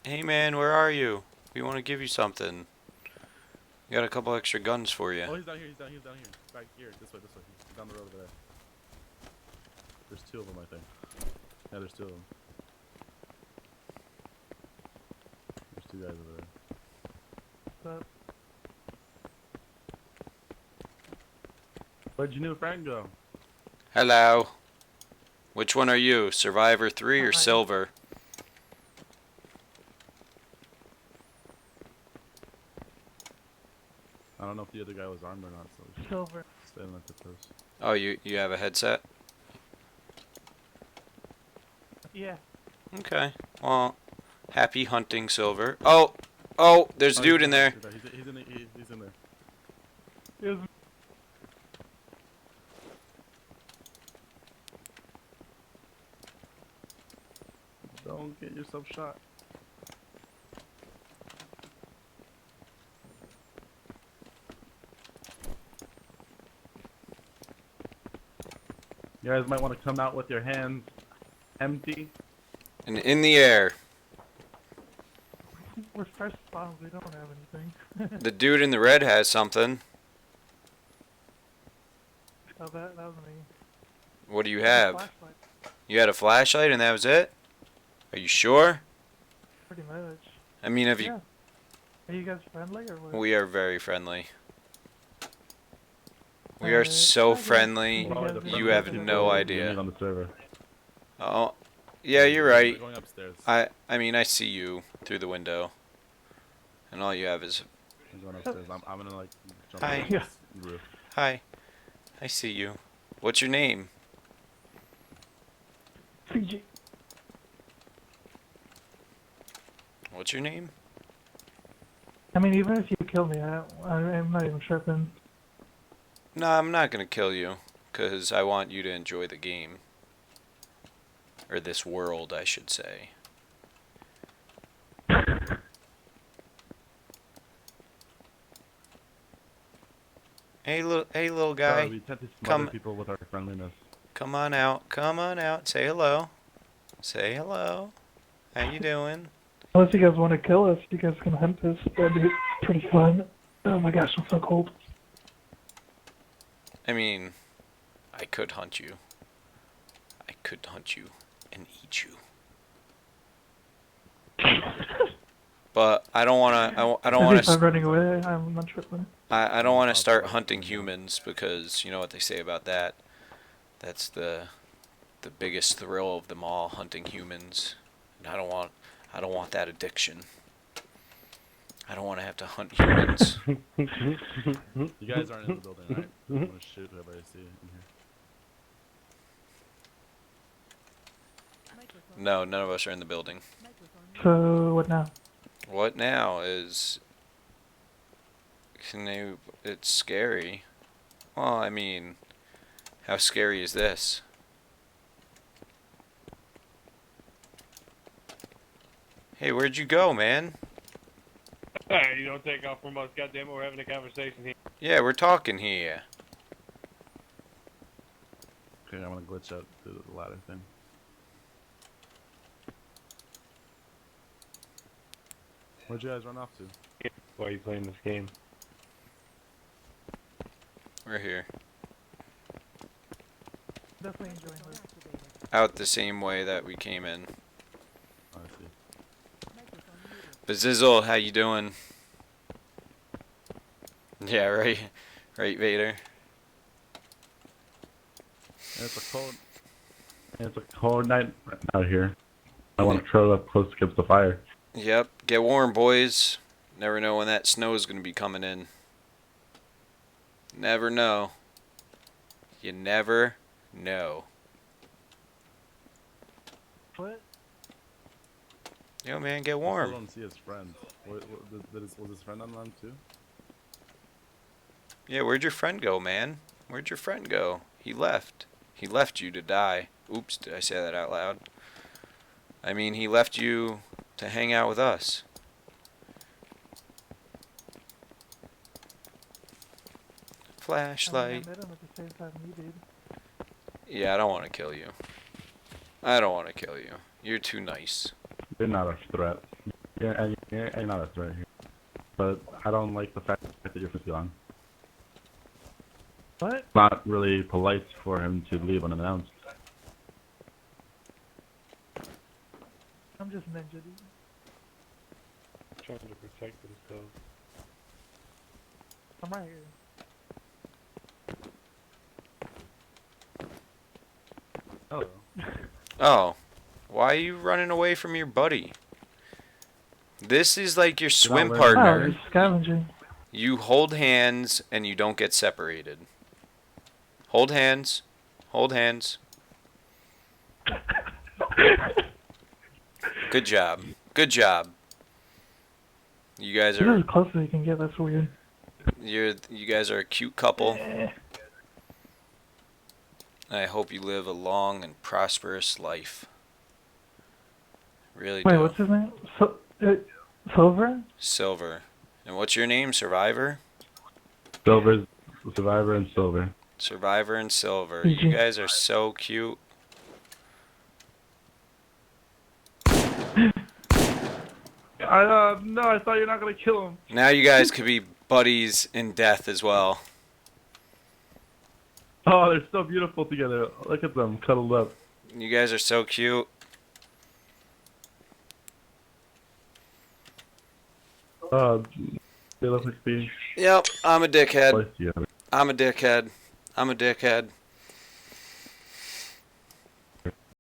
Hey man, where are you? We want to give you something. We got a couple extra guns for you. Oh, he's down here. He's down here. Back here. This way. He's down the road over there. There's two of them, I think. Yeah, there's two of them. There's two guys over there. But Where'd your new friend go? Hello. Which one are you? Survivor 3 or Hi. Silver? I don't know if the other guy was armed or not, so we should silver. stay and let the toast. Oh, you have a headset? Yeah. Okay. Well, happy hunting, Silver. Oh, there's a dude in there. He's in there. It was Don't get yourself shot. You guys might want to come out with your hands empty. And in the air. we're first spawn. We don't have anything. The dude in the red has something. Oh, that was me. What do you It's a have? flashlight, You had a flashlight and that was it? Are you sure? pretty much. I mean, have you... Yeah. Are you guys friendly or what? We are very friendly. We are Uh, so okay. friendly. You guys You are have friendly. no We idea. meet on the server. Oh, yeah, you're We're right. going upstairs. I mean, I see you through the window. And all you have is... We're going upstairs. I'm gonna like jump Hi. over this roof. Hi. I see you. What's your name? CG. What's your name? I mean, even if you kill me, I'm not even tripping. No, I'm not gonna kill you. Because I want you to enjoy the game. Or this world, I should say. Hey, little guy. Sorry, we tend to come- smother people with our friendliness. Come on out. Come on out. Say hello. Say hello. How you doing? Unless you guys want to kill us, you guys can hunt us. That'd be pretty fun. Oh my gosh, I'm so cold. I mean, I could hunt you. I could hunt you and eat you. But I don't want to. I don't Maybe want if I'm to. running away, I'm not tripping. I don't want to start hunting humans because you know what they say about that. That's the biggest thrill of them all, hunting humans. And I don't want that addiction. I don't want to have to hunt humans. You guys aren't in the building, right? I'm gonna shoot whoever I see in here. No, none of us are in the building. So, what now? What now is... It's scary. Well, I mean, how scary is this? Hey, where'd you go, man? Hey, you don't take off from us, goddammit. We're having a conversation here. Yeah, we're talking here. Okay, I'm gonna glitch out through the ladder thing. Where'd you guys run off to? Why are you playing this game? We're here. Definitely enjoying this. Out the same way that we came in. Oh, I see. Bazizzle, how you doing? Yeah, right. Right, Vader. And it's a cold night out here. I want to curl up close against the fire. Yep, get warm, boys. Never know when that snow is going to be coming in. Never know. You never know. What? Yo, man, get I warm. still don't see his friend. Was his friend online too? Yeah, where'd your friend go, man? Where'd your friend go? He left. He left you to die. Oops, did I say that out loud? I mean, he left you to hang out with us. I mean, I Flashlight. met him at the same time you did. Yeah, I don't want to kill you. I don't want to kill you. You're too nice. They're not a threat. you're not us right here. But I don't like the fact that you're 50 long. What? It's not really polite for him to leave unannounced. I'm just ninja, dude. Trying to protect themselves. I'm right here. Oh. Oh, why are you running away from your buddy? This is like your swim learning. Oh, partner. just scavenging. You hold hands and you don't get separated. Hold hands. Hold hands. Good job. Good job. You guys This is are as close as you can get. That's weird. you guys are a cute couple. I hope you live a long and prosperous life. Really Wait, do. what's his name? Silver? Silver. And what's your name? Survivor? Silver's Survivor and Silver. Survivor and Silver. You guys are so cute. No, I thought you're not gonna kill him. Now you guys could be buddies in death as well. Oh, they're so beautiful together. Look at them cuddled up. You guys are so cute. They look like being Yep, I'm a dickhead. placed together. I'm a dickhead. I'm a dickhead.